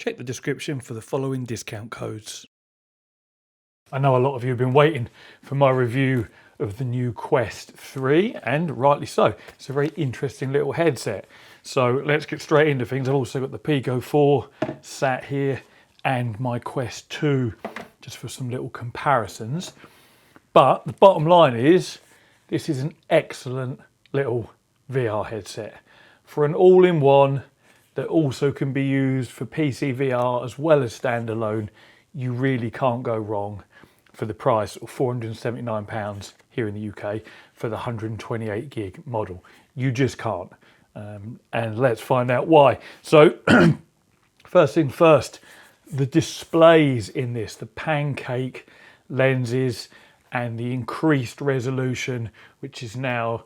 Check the description for the following discount codes. I know a lot of you have been waiting for my review of the new Quest 3, and rightly so. It's a very interesting little headset. So let's get straight into things. I've also got the Pico 4 sat here and my Quest 2 just for some little comparisons. But the bottom line is, this is an excellent little VR headset for an all-in-one that also can be used for PC VR as well as standalone. You really can't go wrong for the price of £479 here in the UK for the 128 gig model. You just can't. And let's find out why. So first thing first, the displays in this, the pancake lenses and the increased resolution, which is now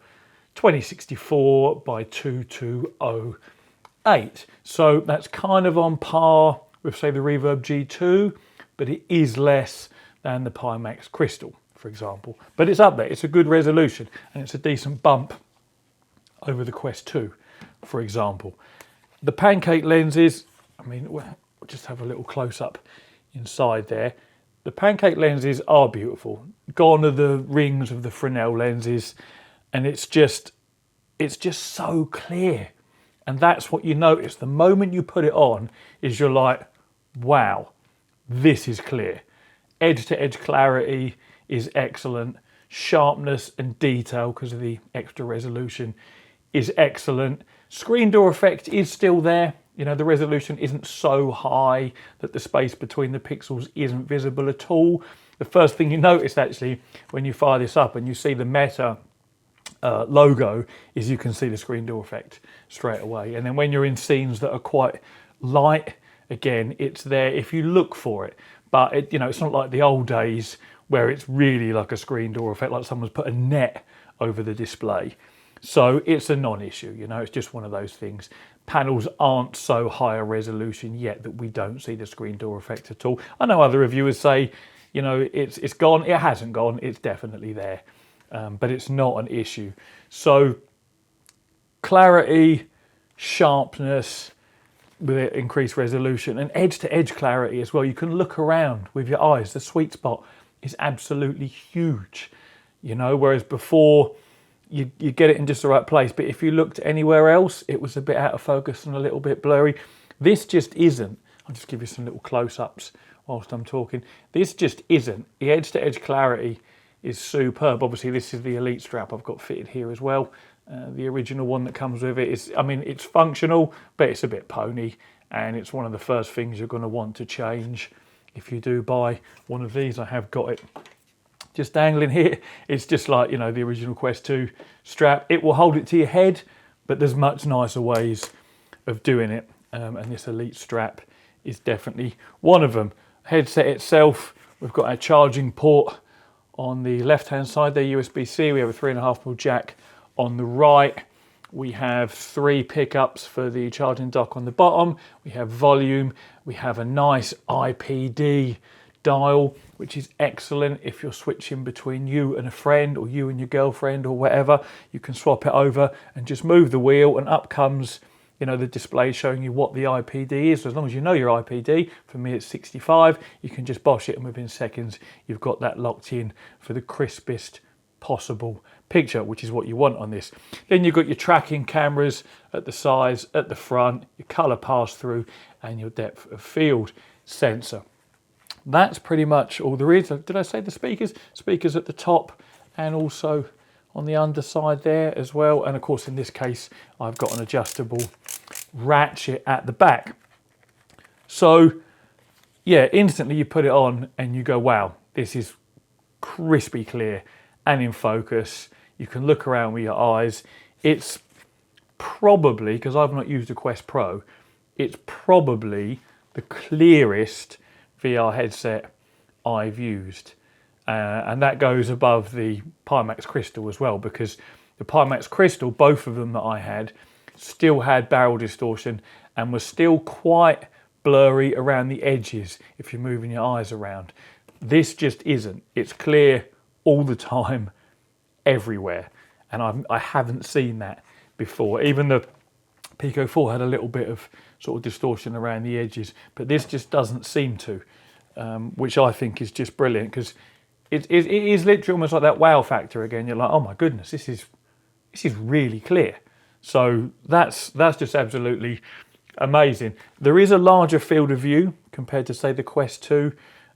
2064 by 2208. So that's kind of on par with, say, the Reverb G2, but it is less than the Pimax Crystal, for example. But it's up there. It's a good resolution, and it's a decent bump over the Quest 2, for example. The pancake lenses, I mean, we'll just have a little close-up inside there. The pancake lenses are beautiful. Gone are the rings of the Fresnel lenses, and it's just so clear. And that's what you notice. The moment you put it on is you're like, wow, this is clear. Edge-to-edge clarity is excellent. Sharpness and detail, because of the extra resolution, is excellent. Screen door effect is still there. You know, the resolution isn't so high that the space between the pixels isn't visible at all. The first thing you notice, actually, when you fire this up and you see the Meta logo, is you can see the screen door effect straight away. And then when you're in scenes that are quite light, again, it's there if you look for it. But it's not like the old days where it's really like a screen door effect, like someone's put a net over the display. So it's a non-issue, it's just one of those things. Panels aren't so high a resolution yet that we don't see the screen door effect at all. I know other reviewers say, it's gone. It hasn't gone. It's definitely there, but it's not an issue. So clarity, sharpness with increased resolution, and edge-to-edge clarity as well. You can look around with your eyes. The sweet spot is absolutely huge, whereas before you get it in just the right place, but if you looked anywhere else, it was a bit out of focus and a little bit blurry. This just isn't. I'll just give you some little close-ups whilst I'm talking. This just isn't. The edge-to-edge clarity is superb. Obviously, this is the Elite strap I've got fitted here as well. The original one that comes with it is, it's functional, but it's a bit pony, and it's one of the first things you're going to want to change if you do buy one of these. I have got it just dangling here. It's just like, the original Quest 2 strap. It will hold it to your head, but there's much nicer ways of doing it, and this Elite strap is definitely one of them. Headset itself, we've got our charging port on the left-hand side there, USB-C. We have a 3.5mm jack on the right. We have 3 pickups for the charging dock on the bottom. We have volume. We have a nice IPD dial, which is excellent if you're switching between you and a friend, or you and your girlfriend, or whatever. You can swap it over and just move the wheel, and up comes the display showing you what the IPD is. So as long as you know your IPD, for me it's 65, you can just bosh it, and within seconds you've got that locked in for the crispest possible picture, which is what you want on this. Then you've got your tracking cameras at the sides, at the front, your color pass through, and your depth of field sensor. That's pretty much all there is. Did I say the speakers? Speakers at the top and also on the underside there as well. And of course, in this case, I've got an adjustable ratchet at the back. So yeah, instantly you put it on and you go, wow, this is crispy clear and in focus. You can look around with your eyes. It's probably, because I've not used a Quest Pro, it's probably the clearest VR headset I've used. And that goes above the Pimax Crystal as well, because the Pimax Crystal, both of them that I had, still had barrel distortion and was still quite blurry around the edges if you're moving your eyes around. This just isn't. It's clear all the time, everywhere. And I haven't seen that before. Even the Pico 4 had a little bit of sort of distortion around the edges, but this just doesn't seem to, which I think is just brilliant, because it is literally almost like that wow factor again. You're like, oh my goodness, this is really clear. So that's just absolutely amazing. There is a larger field of view compared to, say, the Quest 2,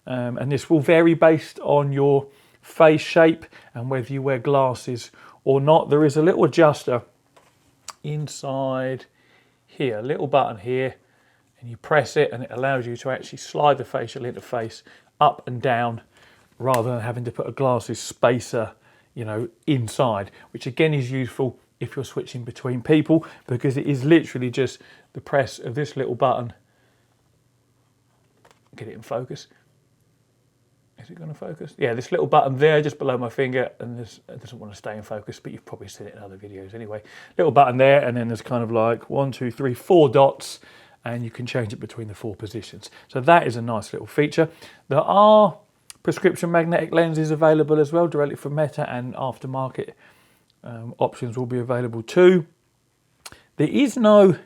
and this will vary based on your face shape and whether you wear glasses or not. There is a little adjuster inside here, a little button here, and you press it and it allows you to actually slide the facial interface up and down rather than having to put a glasses spacer, you know, inside, which again is useful if you're switching between people, because it is literally just the press of this little button. Get it in focus. Is it going to focus? Yeah, this little button there just below my finger, and this, it doesn't want to stay in focus, but you've probably seen it in other videos anyway. Little button there, and then there's kind of like 1, 2, 3, 4 dots, and you can change it between the 4 positions. So that is a nice little feature. There are prescription magnetic lenses available as well, directly from Meta, and aftermarket options will be available too. There is no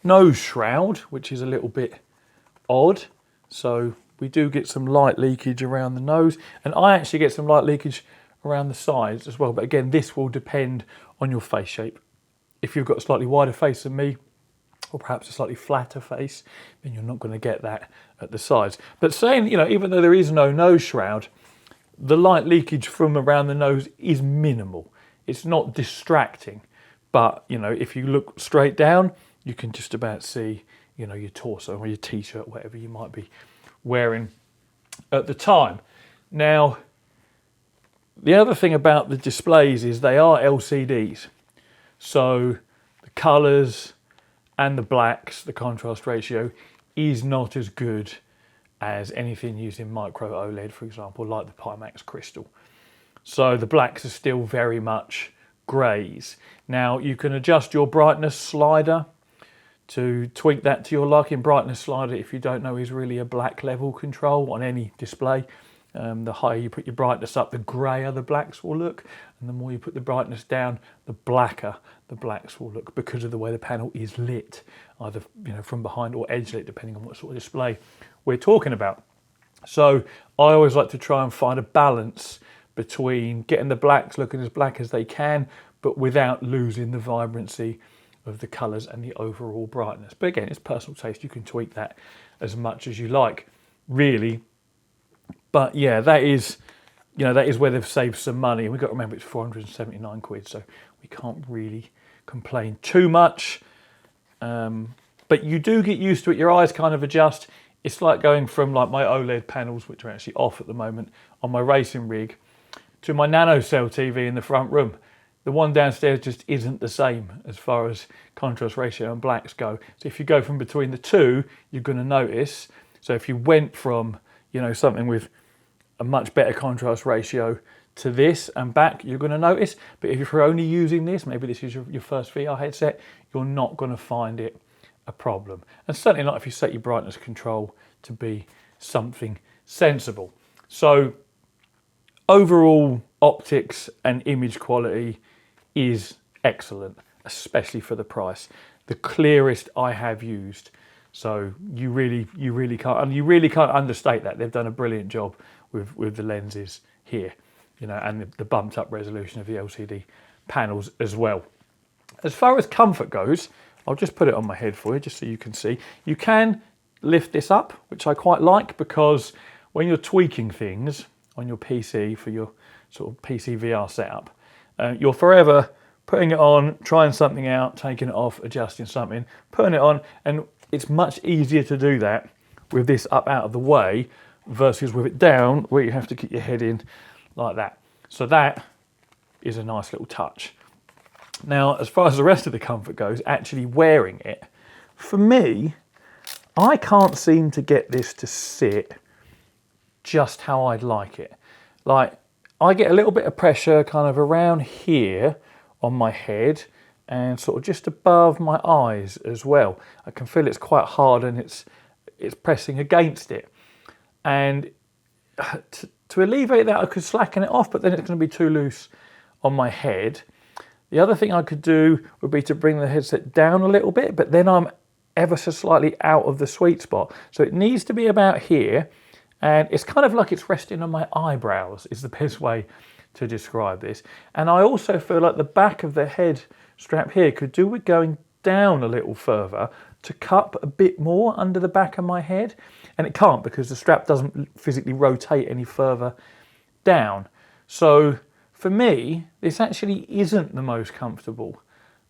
nose shroud, which is a little bit odd. So we do get some light leakage around the nose, and I actually get some light leakage around the sides as well. But again, this will depend on your face shape. If you've got a slightly wider face than me, or perhaps a slightly flatter face, then you're not going to get that at the sides. But saying, you know, even though there is no nose shroud, the light leakage from around the nose is minimal. It's not distracting, but, you know, if you look straight down, you can just about see, you know, your torso or your t-shirt, whatever you might be wearing at the time. Now, the other thing about the displays is they are LCDs. So the colours and the blacks, the contrast ratio, is not as good as anything using micro OLED, for example, like the Pimax Crystal. So the blacks are still very much greys. Now you can adjust your brightness slider to tweak that to your liking. Brightness slider, if you don't know, is really a black level control on any display. The higher you put your brightness up, the greyer the blacks will look, and the more you put the brightness down, the blacker the blacks will look, because of the way the panel is lit, either, you know, from behind or edge lit, depending on what sort of display we're talking about. So I always like to try and find a balance between getting the blacks looking as black as they can, but without losing the vibrancy of the colours and the overall brightness. But again, it's personal taste. You can tweak that as much as you like, really. But yeah, that is, you know, that is where they've saved some money. And we've got to remember it's 479 quid, so we can't really complain too much. But you do get used to it. Your eyes kind of adjust. It's like going from like my OLED panels, which are actually off at the moment on my racing rig, to my NanoCell TV in the front room. The one downstairs just isn't the same as far as contrast ratio and blacks go. So if you go from between the two, you're going to notice. So if you went from, you know, something with a much better contrast ratio to this and back, you're going to notice. But if you're only using this, maybe this is your first VR headset, you're not going to find it a problem. And certainly not if you set your brightness control to be something sensible. So overall optics and image quality is excellent, especially for the price. The clearest I have used. So you really can't understate that. They've done a brilliant job with the lenses here, you know, and the bumped up resolution of the LCD panels as well. As far as comfort goes, I'll just put it on my head for you, just so you can see. You can lift this up, which I quite like, because when you're tweaking things on your PC for your sort of PC VR setup, you're forever putting it on, trying something out, taking it off, adjusting something, putting it on, and it's much easier to do that with this up out of the way versus with it down, where you have to keep your head in like that. So that is a nice little touch. Now, as far as the rest of the comfort goes, actually wearing it, for me, I can't seem to get this to sit just how I'd like it. Like, I get a little bit of pressure kind of around here on my head and sort of just above my eyes as well. I can feel it's quite hard and it's pressing against it. And to alleviate that, I could slacken it off, but then it's going to be too loose on my head. The other thing I could do would be to bring the headset down a little bit, but then I'm ever so slightly out of the sweet spot. So it needs to be about here, and it's kind of like it's resting on my eyebrows is the best way to describe this. And I also feel like the back of the head strap here could do with going down a little further to cup a bit more under the back of my head. And it can't, because the strap doesn't physically rotate any further down. So for me, this actually isn't the most comfortable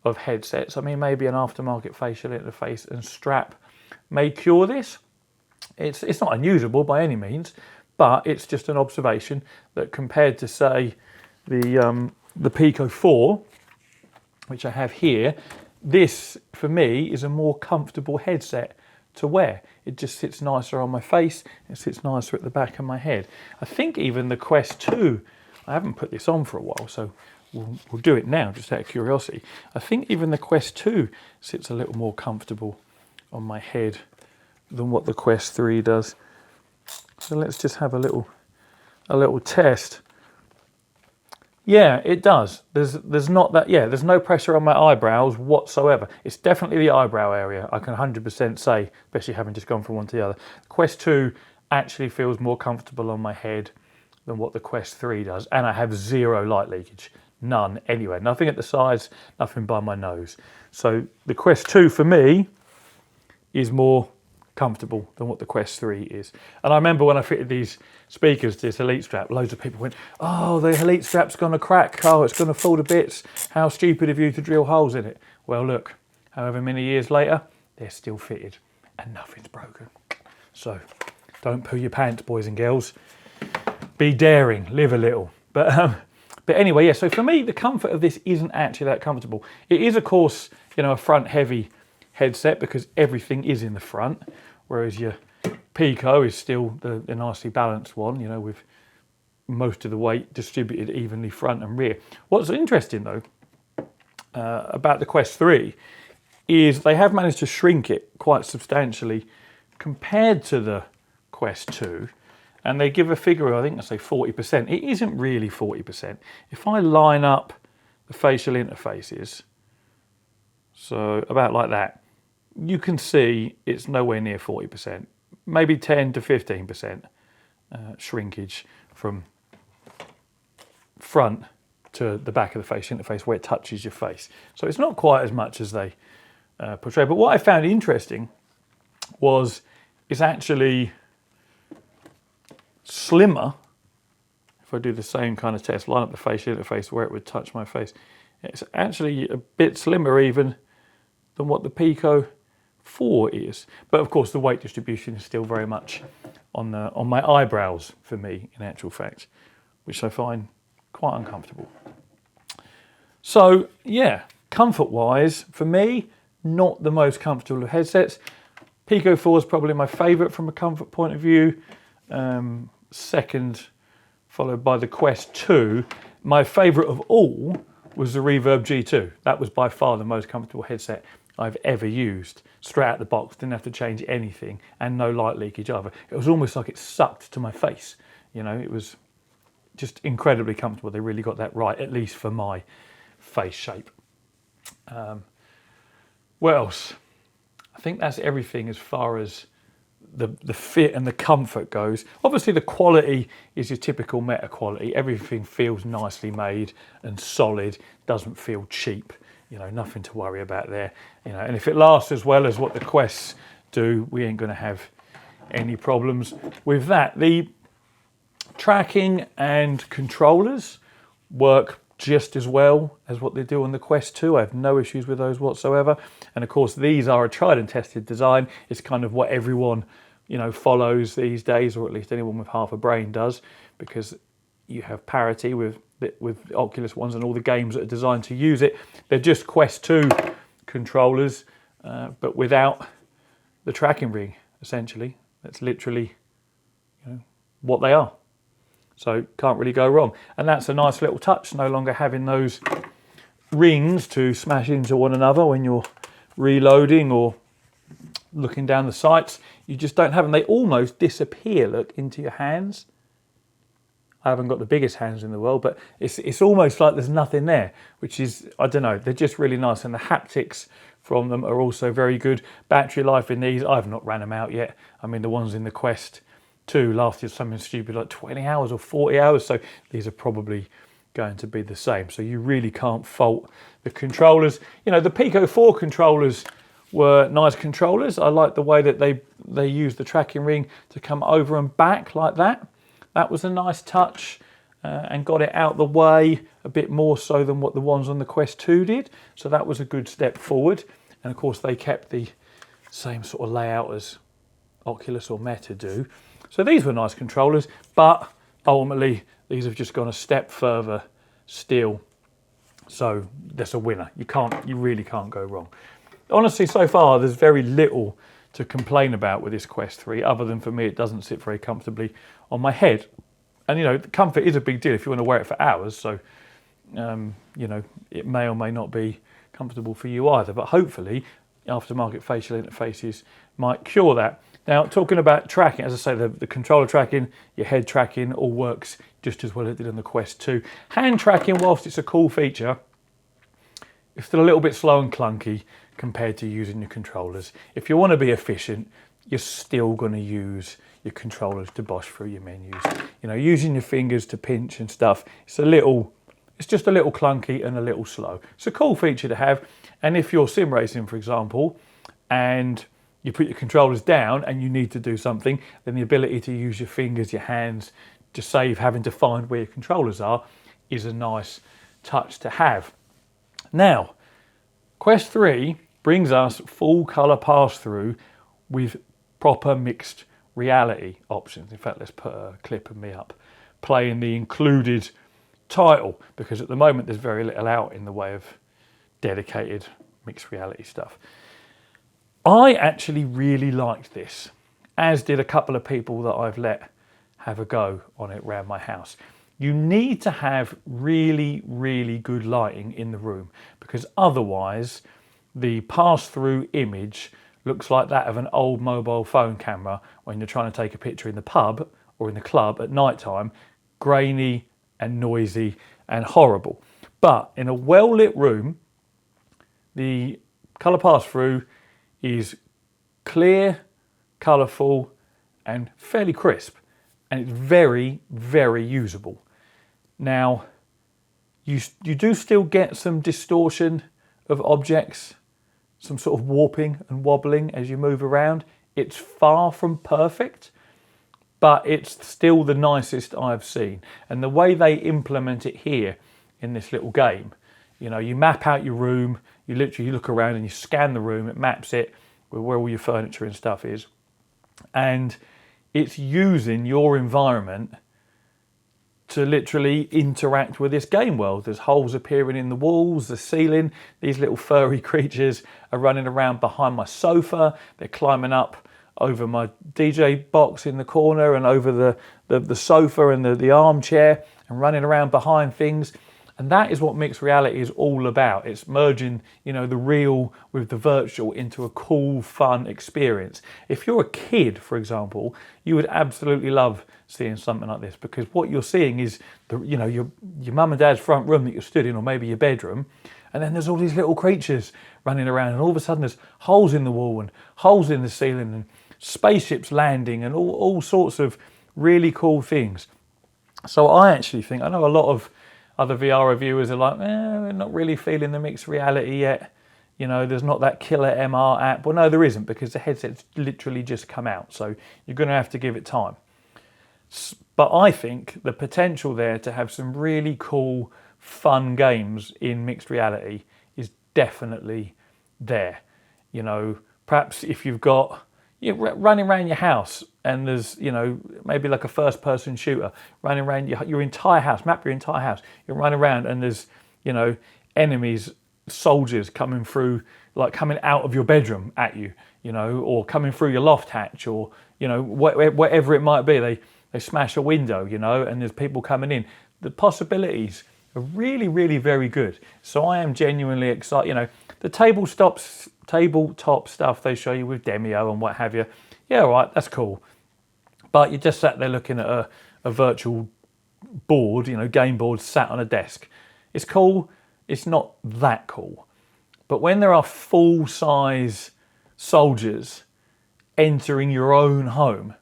of headsets. I mean, maybe an aftermarket facial interface and strap may cure this. It's not unusual by any means, but it's just an observation that compared to, say, the Pico 4, which I have here, this for me is a more comfortable headset to wear. It just sits nicer on my face, it sits nicer at the back of my head. I think even the Quest 2, I haven't put this on for a while, so we'll do it now just out of curiosity. I think even the Quest 2 sits a little more comfortable on my head than what the Quest 3 does. So let's just have a little test. Yeah, it does. There's not that. Yeah, there's no pressure on my eyebrows whatsoever. It's definitely the eyebrow area. I can 100% say, especially having just gone from one to the other. Quest 2 actually feels more comfortable on my head than what the Quest 3 does, and I have zero light leakage, none anywhere. Nothing at the sides, nothing by my nose. So the Quest 2 for me is more comfortable than what the Quest 3 is. And I remember when I fitted these speakers to this Elite strap, loads of people went, oh, the Elite strap's gonna crack, oh, it's gonna fall to bits, how stupid of you to drill holes in it. Well, look, however many years later, they're still fitted and nothing's broken. So don't poo your pants, boys and girls. Be daring, live a little. But anyway, yeah, so for me, the comfort of this isn't actually that comfortable. It is, of course, you know, a front heavy headset because everything is in the front, whereas your Pico is still the nicely balanced one, you know, with most of the weight distributed evenly front and rear. What's interesting though about the Quest 3 is they have managed to shrink it quite substantially compared to the Quest 2, and they give a figure of, I think I say 40%. It isn't really 40%. If I line up the facial interfaces, so about like that, you can see it's nowhere near 40%, maybe 10 to 15% shrinkage from front to the back of the facial interface where it touches your face. So it's not quite as much as they portray. But what I found interesting was it's actually slimmer. If I do the same kind of test, line up the facial interface where it would touch my face, it's actually a bit slimmer even than what the Pico 4 is. But of course the weight distribution is still very much on my eyebrows for me in actual fact, which I find quite uncomfortable. So yeah, comfort wise for me, not the most comfortable of headsets. Pico 4 is probably my favourite from a comfort point of view. Second, followed by the Quest 2. My favourite of all was the Reverb G2. That was by far the most comfortable headset I've ever used. Straight out the box, didn't have to change anything, and no light leakage either. It was almost like it sucked to my face. You know, it was just incredibly comfortable. They really got that right, at least for my face shape. What else? I think that's everything as far as the fit and the comfort goes. Obviously the quality is your typical Meta quality. Everything feels nicely made and solid, doesn't feel cheap. You know, nothing to worry about there. You know, and if it lasts as well as what the Quests do, we ain't gonna have any problems with that. The tracking and controllers work just as well as what they do on the Quest 2. I have no issues with those whatsoever. And of course, these are a tried and tested design. It's kind of what everyone, you know, follows these days, or at least anyone with half a brain does, because you have parity with the Oculus ones and all the games that are designed to use it. They're just Quest 2 controllers, but without the tracking ring, essentially. That's literally, you know, what they are. So can't really go wrong. And that's a nice little touch, no longer having those rings to smash into one another when you're reloading or looking down the sights. You just don't have them. They almost disappear, look, into your hands. I haven't got the biggest hands in the world, but it's almost like there's nothing there, which is, I don't know, they're just really nice. And the haptics from them are also very good. Battery life in these, I've not ran them out yet. I mean, the ones in the Quest 2 lasted something stupid like 20 hours or 40 hours, so these are probably going to be the same. So you really can't fault the controllers. You know, the Pico 4 controllers were nice controllers. I like the way that they used the tracking ring to come over and back like that. That was a nice touch, and got it out the way a bit more so than what the ones on the Quest 2 did. So that was a good step forward. And of course they kept the same sort of layout as Oculus or Meta do. So these were nice controllers, but ultimately these have just gone a step further still. So that's a winner. You really can't go wrong. Honestly, so far there's very little to complain about with this Quest 3, other than for me it doesn't sit very comfortably on my head. And you know, comfort is a big deal if you want to wear it for hours. So you know, it may or may not be comfortable for you either. But hopefully, aftermarket facial interfaces might cure that. Now, talking about tracking, as I say, the controller tracking, your head tracking all works just as well as it did on the Quest 2. Hand tracking, whilst it's a cool feature, it's still a little bit slow and clunky compared to using your controllers. If you want to be efficient, you're still going to use your controllers to bosh through your menus. You know, using your fingers to pinch and stuff, it's just a little clunky and a little slow. It's a cool feature to have. And if you're sim racing, for example, and you put your controllers down and you need to do something, then the ability to use your fingers, your hands, to save having to find where your controllers are is a nice touch to have. Now, Quest 3 brings us full colour pass-through with proper mixed reality options. In fact, let's put a clip of me up playing the included title, because at the moment there's very little out in the way of dedicated mixed reality stuff. I actually really liked this, as did a couple of people that I've let have a go on it around my house. You need to have really, really good lighting in the room, because otherwise the pass-through image looks like that of an old mobile phone camera when you're trying to take a picture in the pub or in the club at night time. Grainy and noisy and horrible. But in a well-lit room, the colour pass-through is clear, colourful and fairly crisp, and it's very, very usable. Now, you do still get some distortion of objects, some sort of warping and wobbling as you move around. It's far from perfect, but it's still the nicest I've seen. And the way they implement it here in this little game, you know, you map out your room, you literally look around and you scan the room, it maps it with where all your furniture and stuff is. And it's using your environment to literally interact with this game world. There's holes appearing in the walls, the ceiling. These little furry creatures are running around behind my sofa. They're climbing up over my DJ box in the corner and over the sofa and the armchair and running around behind things. And that is what mixed reality is all about. It's merging, you know, the real with the virtual into a cool, fun experience. If you're a kid, for example, you would absolutely love seeing something like this, because what you're seeing is your mum and dad's front room that you're stood in, or maybe your bedroom, and then there's all these little creatures running around, and all of a sudden there's holes in the wall and holes in the ceiling and spaceships landing and all sorts of really cool things. So I actually think, I know a lot of other VR reviewers are like, we're not really feeling the mixed reality yet. You know, there's not that killer MR app. Well, no, there isn't, because the headset's literally just come out. So you're going to have to give it time. But I think the potential there to have some really cool, fun games in mixed reality is definitely there. You know, perhaps if you've got, you're running around your house and there's, you know, maybe like a first-person shooter running around your entire house, map your entire house. You're running around and there's, you know, enemies, soldiers coming through, like coming out of your bedroom at you, you know, or coming through your loft hatch, or, you know, whatever it might be. They smash a window, you know, and there's people coming in. The possibilities are really, really very good. So I am genuinely excited. You know, the tabletop stuff they show you with Demio and what have you, yeah, all right, that's cool. But you're just sat there looking at a virtual board, you know, game board sat on a desk. It's cool. It's not that cool. But when there are full-size soldiers entering your own home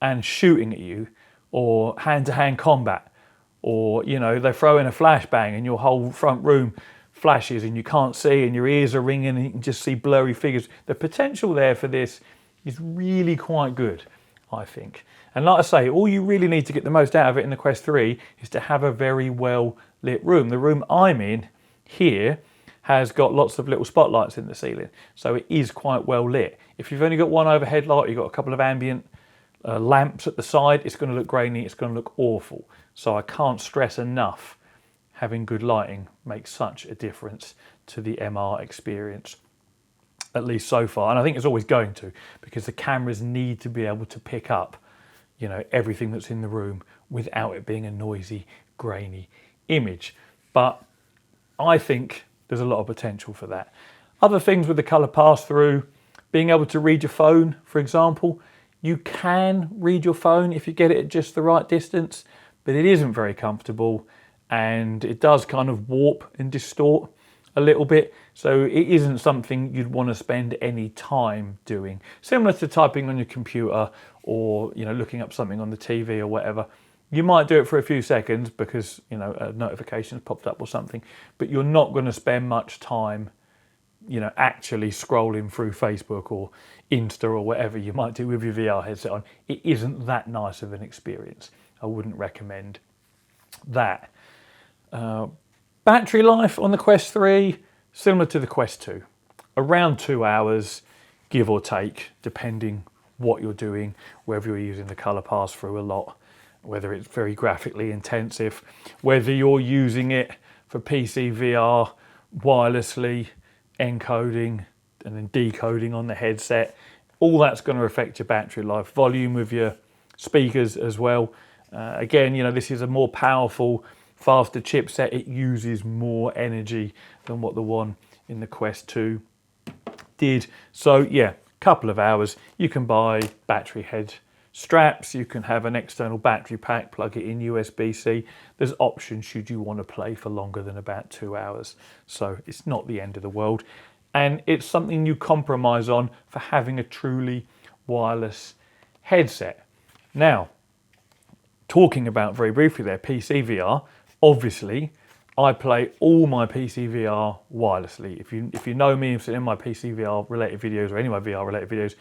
and shooting at you, or hand-to-hand combat, or, you know, they throw in a flashbang and your whole front room flashes and you can't see and your ears are ringing and you can just see blurry figures. The potential there for this is really quite good, I think. And like I say, all you really need to get the most out of it in the Quest 3 is to have a very well lit room. The room I'm in here has got lots of little spotlights in the ceiling, so it is quite well lit. If you've only got one overhead light, you've got a couple of ambient lamps at the side, it's going to look grainy, it's going to look awful. So I can't stress enough, having good lighting makes such a difference to the MR experience, at least so far. And I think it's always going to, because the cameras need to be able to pick up, you know, everything that's in the room without it being a noisy, grainy image. But I think there's a lot of potential for that. Other things with the colour pass-through, being able to read your phone, for example. You can read your phone if you get it at just the right distance, but it isn't very comfortable and it does kind of warp and distort a little bit. So it isn't something you'd want to spend any time doing. Similar to typing on your computer or, you know, looking up something on the TV or whatever. You might do it for a few seconds because, you know, a notification's popped up or something, but you're not going to spend much time, you know, actually scrolling through Facebook or Insta or whatever you might do with your VR headset on. It isn't that nice of an experience. I wouldn't recommend that. Battery life on the Quest 3, similar to the Quest 2. Around 2 hours, give or take, depending what you're doing, whether you're using the colour pass-through a lot, whether it's very graphically intensive, whether you're using it for PC VR wirelessly, encoding and then decoding on the headset. All that's going to affect your battery life. Volume of your speakers as well. Again, you know, this is a more powerful, faster chipset. It uses more energy than what the one in the Quest 2 did. So yeah, couple of hours. You can buy battery head straps, you can have an external battery pack, plug it in USB-C. There's options should you want to play for longer than about 2 hours. So it's not the end of the world. And it's something you compromise on for having a truly wireless headset. Now, talking about very briefly there, PC VR, obviously, I play all my PC VR wirelessly. If you know me, if you've seen my PC VR related videos or any of my VR related videos,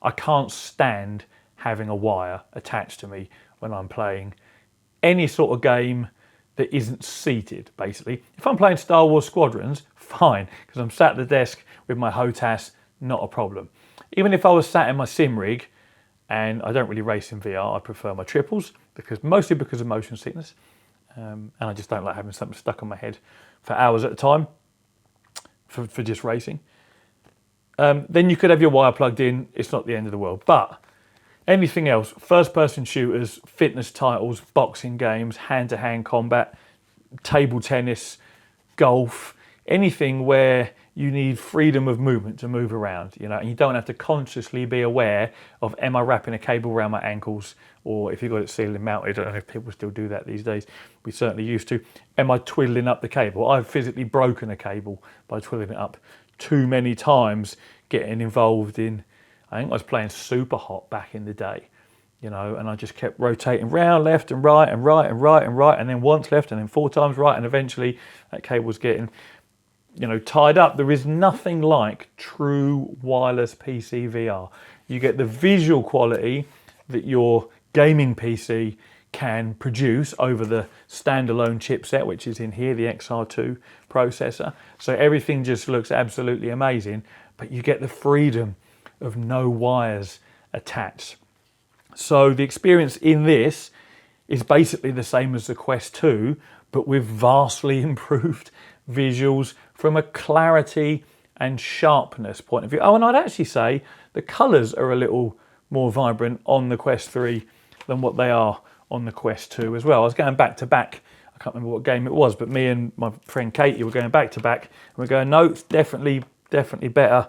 I can't stand having a wire attached to me when I'm playing any sort of game that isn't seated, basically. If I'm playing Star Wars Squadrons, fine, because I'm sat at the desk with my HOTAS, not a problem. Even if I was sat in my sim rig, and I don't really race in VR, I prefer my triples, mostly because of motion sickness, and I just don't like having something stuck on my head for hours at a time for just racing. Then you could have your wire plugged in, it's not the end of the world. But anything else, first-person shooters, fitness titles, boxing games, hand-to-hand combat, table tennis, golf, anything where you need freedom of movement to move around, you know, and you don't have to consciously be aware of, am I wrapping a cable around my ankles, or if you've got it ceiling mounted, I don't know if people still do that these days, we certainly used to, am I twiddling up the cable? I've physically broken a cable by twiddling it up too many times, getting involved in, I think I was playing Super Hot back in the day, you know, and I just kept rotating round, left and right and right and right and right, and then once left and then 4 times right, and eventually that cable was getting, you know, tied up. There is nothing like true wireless PC VR. You get the visual quality that your gaming PC can produce over the standalone chipset, which is in here, the XR2 processor. So everything just looks absolutely amazing, but you get the freedom of no wires attached. So the experience in this is basically the same as the Quest 2, but with vastly improved visuals from a clarity and sharpness point of view. Oh, and I'd actually say the colours are a little more vibrant on the Quest 3 than what they are on the Quest 2 as well. I was going back to back, I can't remember what game it was, but me and my friend Katie were going back to back, and we're going, no, it's definitely better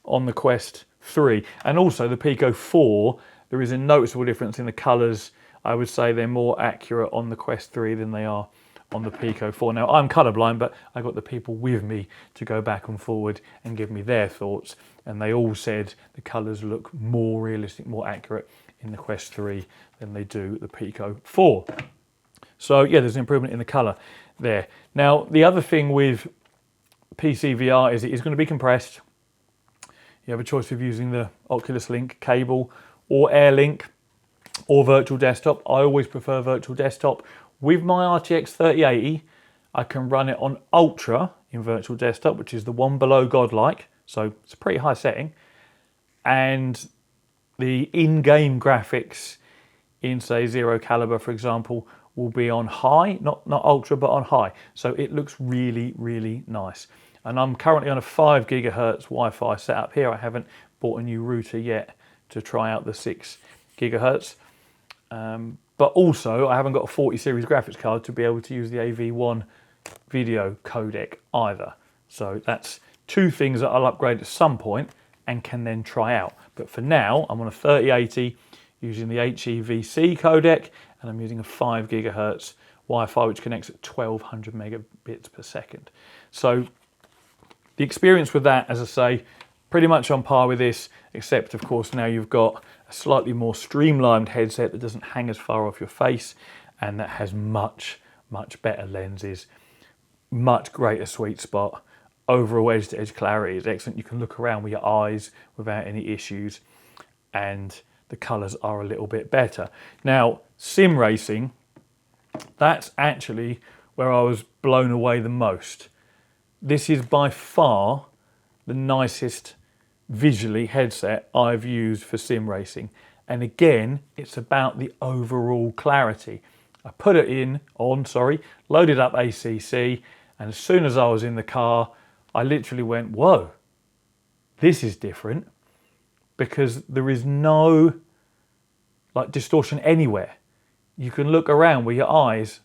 on the Quest 3. And also the Pico 4, there is a noticeable difference in the colours. I would say they're more accurate on the Quest 3 than they are on the Pico 4. Now, I'm colourblind, but I got the people with me to go back and forward and give me their thoughts, and they all said the colours look more realistic, more accurate in the Quest 3 than they do the Pico 4. So yeah, there's an improvement in the colour there. Now, the other thing with PCVR is it is going to be compressed. You have a choice of using the Oculus Link cable or AirLink or virtual desktop. I always prefer virtual desktop. With my RTX 3080, I can run it on Ultra in virtual desktop, which is the one below Godlike. So it's a pretty high setting. And the in-game graphics in, say, Zero Caliber, for example, will be on high, not Ultra, but on high. So it looks really, really nice. And I'm currently on a 5 gigahertz Wi-Fi setup here. I haven't bought a new router yet to try out the 6 gigahertz. But also, I haven't got a 40 series graphics card to be able to use the AV1 video codec either. So that's two things that I'll upgrade at some point and can then try out. But for now, I'm on a 3080 using the HEVC codec, and I'm using a 5 gigahertz Wi-Fi, which connects at 1200 megabits per second. So the experience with that, as I say, pretty much on par with this, except of course now you've got a slightly more streamlined headset that doesn't hang as far off your face and that has much, much better lenses, much greater sweet spot. Overall edge-to-edge clarity is excellent. You can look around with your eyes without any issues, and the colours are a little bit better. Now, sim racing, that's actually where I was blown away the most. This is by far the nicest visually headset I've used for sim racing. And again, it's about the overall clarity. I put it loaded up ACC, and as soon as I was in the car, I literally went, whoa, this is different, because there is no distortion anywhere. You can look around with your eyes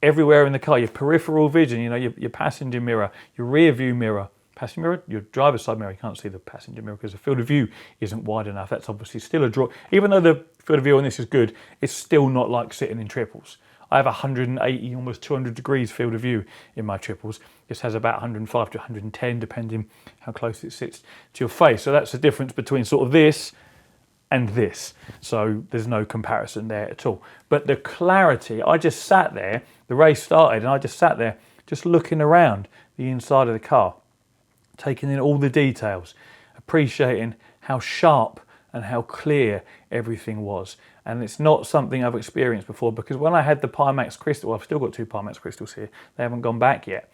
everywhere in the car, your peripheral vision, your passenger mirror, your rear view mirror, passenger mirror, your driver's side mirror. You can't see the passenger mirror because the field of view isn't wide enough. That's obviously still a draw. Even though the field of view on this is good, it's still not like sitting in triples. I have 180, almost 200 degrees field of view in my triples. This has about 105 to 110, depending how close it sits to your face. So that's the difference between sort of this and this. So there's no comparison there at all. But the clarity, I just sat there, the race started, and I just sat there just looking around the inside of the car, taking in all the details, appreciating how sharp and how clear everything was. And it's not something I've experienced before, because when I had the Pimax Crystal, well, I've still got two Pimax Crystals here, they haven't gone back yet.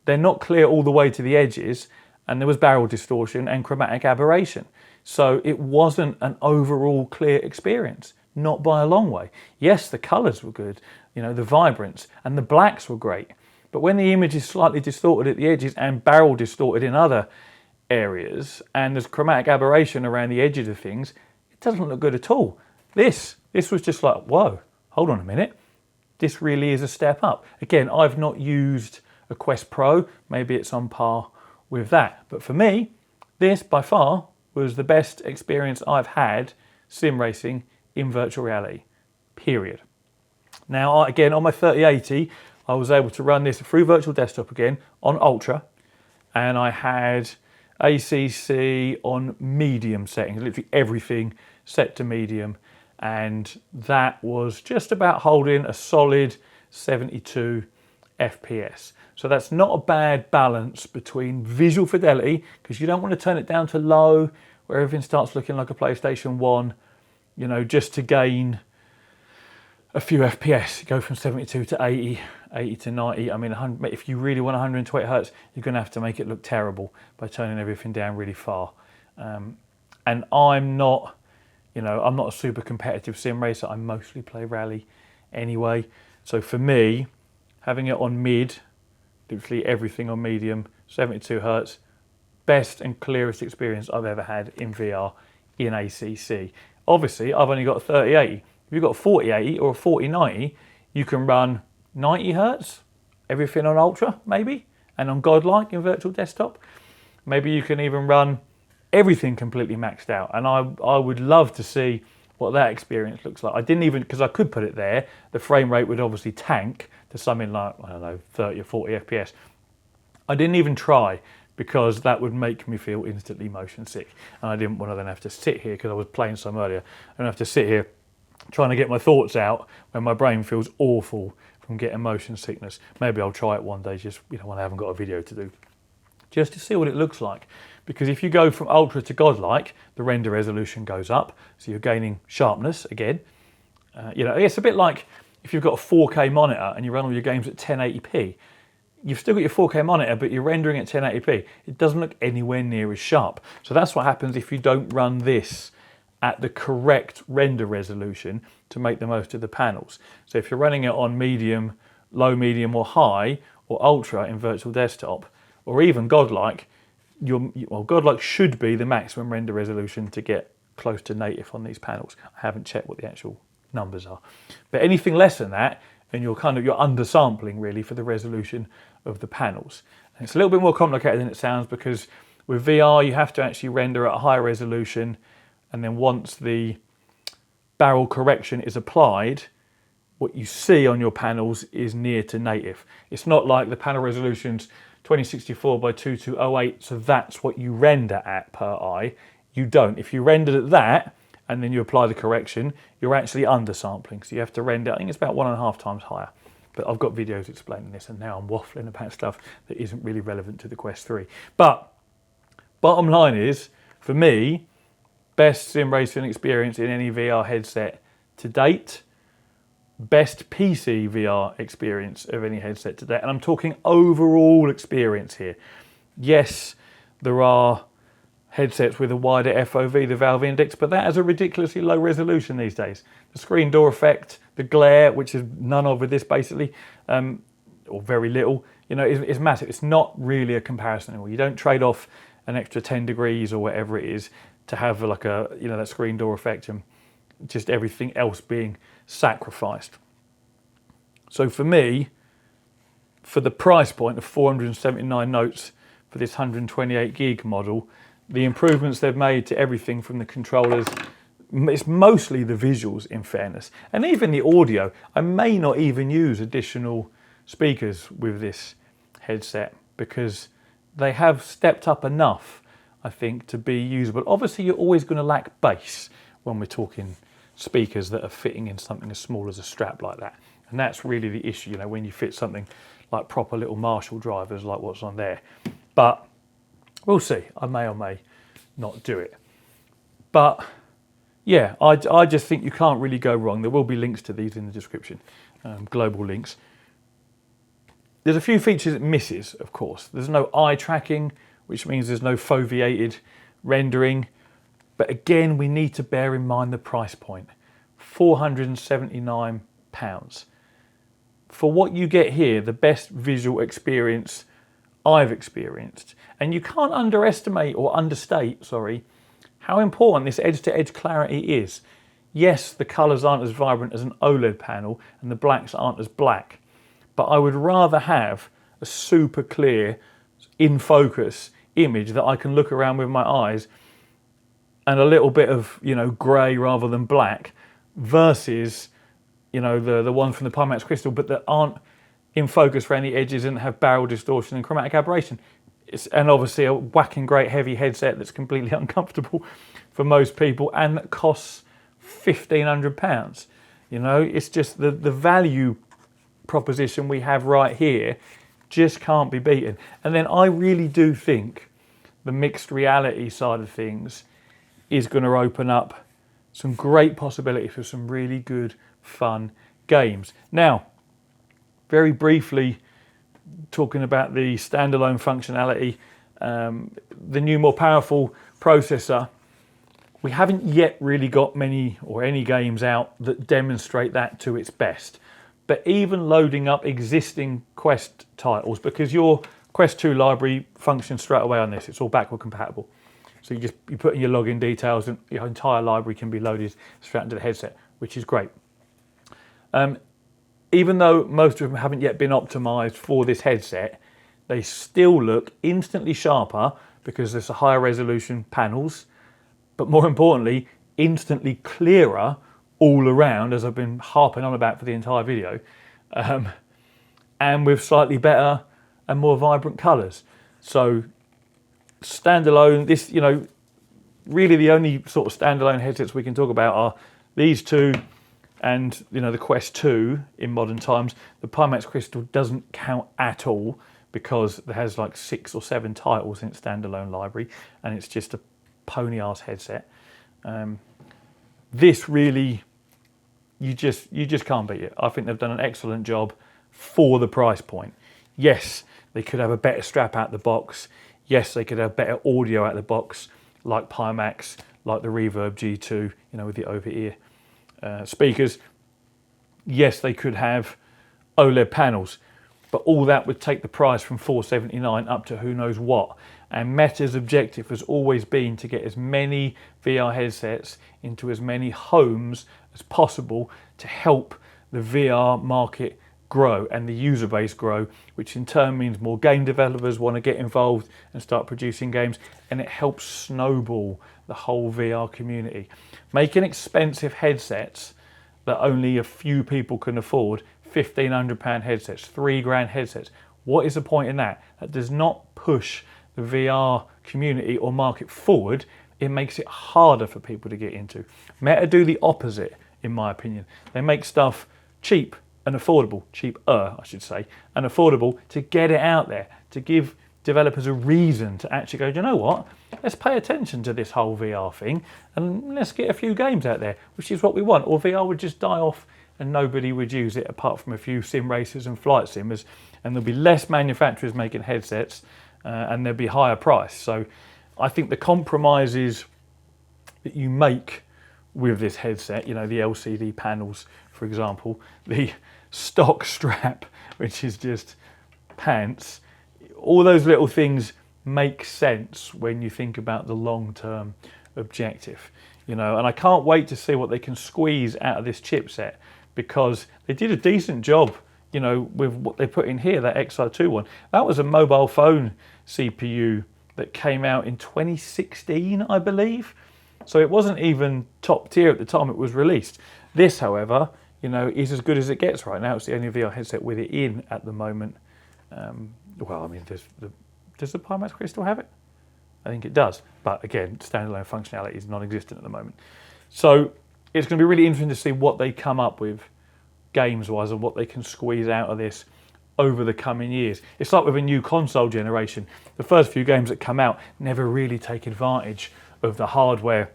They're not clear all the way to the edges, and there was barrel distortion and chromatic aberration. So it wasn't an overall clear experience, not by a long way. Yes, the colours were good, the vibrance, and the blacks were great. But when the image is slightly distorted at the edges and barrel distorted in other areas, and there's chromatic aberration around the edges of things, it doesn't look good at all. This was just like, whoa, hold on a minute. This really is a step up. Again, I've not used a Quest Pro. Maybe it's on par with that. But for me, this by far was the best experience I've had sim racing in virtual reality, period. Now, again, on my 3080, I was able to run this through virtual desktop again on Ultra, and I had ACC on medium settings, literally everything set to medium, and that was just about holding a solid 72 FPS. So that's not a bad balance between visual fidelity, because you don't want to turn it down to low where everything starts looking like a PlayStation 1, just to gain a few FPS. You go from 72 to 80, 80 to 90. I mean, if you really want 120 hertz, you're going to have to make it look terrible by turning everything down really far. And I'm not, I'm not a super competitive sim racer. I mostly play rally anyway. So for me, having it on mid, literally everything on medium, 72 hertz, best and clearest experience I've ever had in VR in ACC. Obviously, I've only got a 3080. If you've got a 4080 or a 4090, you can run 90 hertz, everything on Ultra, maybe, and on Godlike in virtual desktop. Maybe you can even run everything completely maxed out. And I would love to see what that experience looks like. I didn't even, because I could put it there, the frame rate would obviously tank to something like, I don't know, 30 or 40 FPS. I didn't even try because that would make me feel instantly motion sick. And I didn't want to then have to sit here, because I was playing some earlier, and have to sit here trying to get my thoughts out when my brain feels awful from getting motion sickness. Maybe I'll try it one day, just when I haven't got a video to do, just to see what it looks like. Because if you go from ultra to godlike, the render resolution goes up, so you're gaining sharpness again. It's a bit like if you've got a 4K monitor and you run all your games at 1080p. You've still got your 4K monitor, but you're rendering at 1080p. It doesn't look anywhere near as sharp. So that's what happens if you don't run this at the correct render resolution to make the most of the panels. So if you're running it on medium, low, medium or high, or ultra in virtual desktop, or even godlike, godlike should be the maximum render resolution to get close to native on these panels. I haven't checked what the actual numbers are. But anything less than that, and you're undersampling really for the resolution of the panels. And it's a little bit more complicated than it sounds, because with VR you have to actually render at a higher resolution, and then once the barrel correction is applied, what you see on your panels is near to native. It's not like the panel resolution's 2064 by 2208, so that's what you render at per eye. You don't. If you rendered at that, and then you apply the correction, you're actually undersampling. So you have to render, I think it's about 1.5 times higher. But I've got videos explaining this, and now I'm waffling about stuff that isn't really relevant to the Quest 3. But bottom line is, for me, best sim racing experience in any VR headset to date, best PC VR experience of any headset to date. And I'm talking overall experience here. Yes, there are headsets with a wider FOV, the Valve Index, but that has a ridiculously low resolution these days. The screen door effect, the glare, which is none of with this basically, or very little, is massive. It's not really a comparison anymore. You don't trade off an extra 10 degrees or whatever it is to have like that screen door effect and just everything else being sacrificed. So for me, for the price point of 479 notes for this 128 gig model, the improvements they've made to everything from the controllers, it's mostly the visuals in fairness, and even the audio. I may not even use additional speakers with this headset because they have stepped up enough, I think, to be usable. Obviously you're always going to lack bass when we're talking speakers that are fitting in something as small as a strap like that, and that's really the issue, when you fit something like proper little Marshall drivers like what's on there. But we'll see. I may or may not do it. But yeah, I just think you can't really go wrong. There will be links to these in the description, global links. There's a few features it misses, of course. There's no eye tracking, which means there's no foveated rendering. But again, we need to bear in mind the price point, £479. For what you get here, the best visual experience I've experienced. And you can't underestimate or understate, how important this edge-to-edge clarity is. Yes, the colours aren't as vibrant as an OLED panel and the blacks aren't as black, but I would rather have a super clear, in focus image that I can look around with my eyes and a little bit of, grey rather than black, versus, the one from the Pimax Crystal, but that aren't in focus for any edges and have barrel distortion and chromatic aberration. And obviously a whacking great heavy headset that's completely uncomfortable for most people and that costs £1,500. It's just the value proposition we have right here just can't be beaten. And then I really do think the mixed reality side of things is going to open up some great possibility for some really good, fun games. Now, very briefly, talking about the standalone functionality, the new, more powerful processor, we haven't yet really got many or any games out that demonstrate that to its best. But even loading up existing Quest titles, because your Quest 2 library functions straight away on this, it's all backward compatible. So you put in your login details and your entire library can be loaded straight into the headset, which is great. Even though most of them haven't yet been optimized for this headset, they still look instantly sharper because there's a higher resolution panels, but more importantly, instantly clearer all around, as I've been harping on about for the entire video. and with slightly better and more vibrant colours. So standalone, this, you know, really the only sort of standalone headsets we can talk about are these two and, you know, the Quest 2 in modern times. The Pimax Crystal doesn't count at all because it has like 6 or 7 titles in its standalone library, and it's just a pony ass headset. This really, you just can't beat it. I think they've done an excellent job for the price point. Yes, they could have a better strap out the box. Yes, they could have better audio out the box, like Pimax, like the Reverb G2, you know, with the over-ear speakers. Yes, they could have OLED panels, but all that would take the price from $479 up to who knows what. And Meta's objective has always been to get as many VR headsets into as many homes as possible to help the VR market grow and the user base grow, which in turn means more game developers want to get involved and start producing games, and it helps snowball the whole VR community. Making expensive headsets that only a few people can afford, £1,500 headsets, £3,000 headsets, what is the point in that? That does not push the VR community or market forward. It makes it harder for people to get into. Meta do the opposite, in my opinion. They make stuff cheap and affordable, cheaper, I should say, and affordable to get it out there, to give developers a reason to actually go, do you know what, let's pay attention to this whole VR thing and let's get a few games out there, which is what we want. Or VR would just die off and nobody would use it apart from a few sim racers and flight simmers, and there'll be less manufacturers making headsets and there'll be higher price. So I think the compromises that you make with this headset, you know, the LCD panels, for example, the stock strap, which is just pants, all those little things make sense when you think about the long-term objective, you know. And I can't wait to see what they can squeeze out of this chipset, because they did a decent job, you know, with what they put in here, that XR2 one. That was a mobile phone CPU that came out in 2016, I believe. So it wasn't even top tier at the time it was released. This, however, you know, is as good as it gets right now. It's the only VR headset with it in at the moment. Well, I mean, does the Pimax Crystal have it? I think it does. But again, standalone functionality is non-existent at the moment. So it's going to be really interesting to see what they come up with games-wise and what they can squeeze out of this over the coming years. It's like with a new console generation. The first few games that come out never really take advantage of the hardware,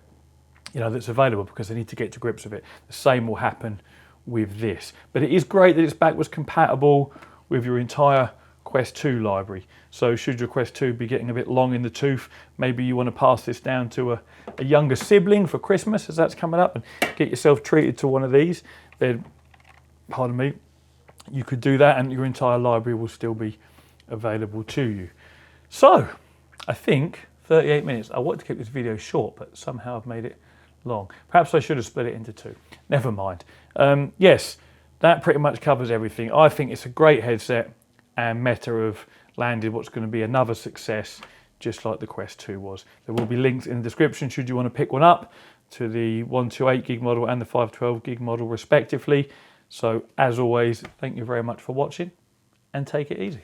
you know, that's available, because they need to get to grips with it. The same will happen with this. But it is great that it's backwards compatible with your entire Quest 2 library. So should your Quest 2 be getting a bit long in the tooth, maybe you want to pass this down to a younger sibling for Christmas as that's coming up, and get yourself treated to one of these, then, pardon me, you could do that and your entire library will still be available to you. So I think 38 minutes. I wanted to keep this video short, but somehow I've made it long. Perhaps I should have split it into two. Never mind. Yes, that pretty much covers everything. I think it's a great headset, and Meta have landed what's going to be another success, just like the Quest 2 was. There will be links in the description should you want to pick one up, to the 128 gig model and the 512 gig model respectively. So as always, thank you very much for watching, and take it easy.